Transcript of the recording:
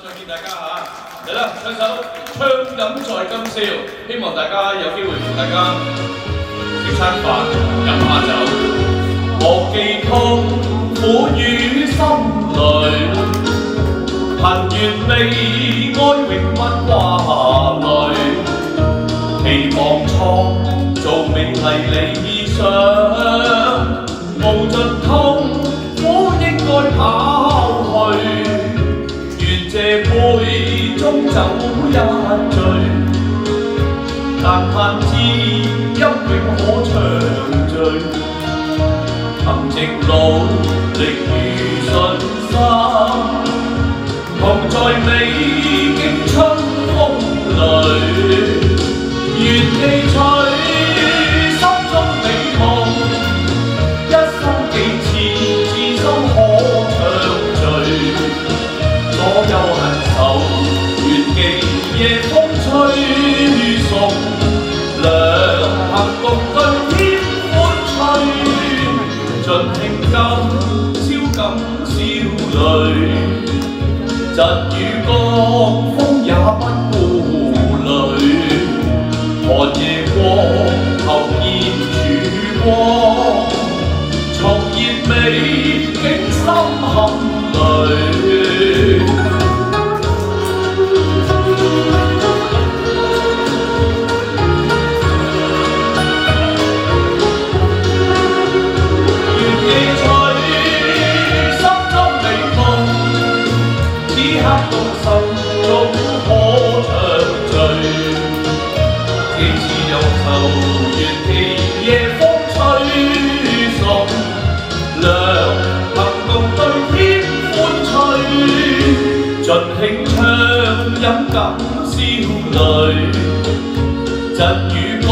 再見大家嚇，嚟啦，唱首《槍飲在今宵》，希望大家有機會同大家食餐飯，飲下酒，莫記痛苦於心裏，恨怨悲哀永不掛慮，期望創造美麗理想，無盡痛苦應該拋去。這杯中酒一醉，但盼知音永可長聚。憑直努力如信心，同在美景春風裏，願記取心中美夢，一生幾次至心可暢聚。所有恨愁，願記夜風吹送，兩行共對天歡趣，盡興今宵感笑淚，疾雨江風也不顧慮，寒夜過後見曙光，重現美景心坎裏。動心中可暢聚，幾次憂愁願記夜風吹送，兩行共對天歡趣，盡興暢飲感笑淚，疾雨歌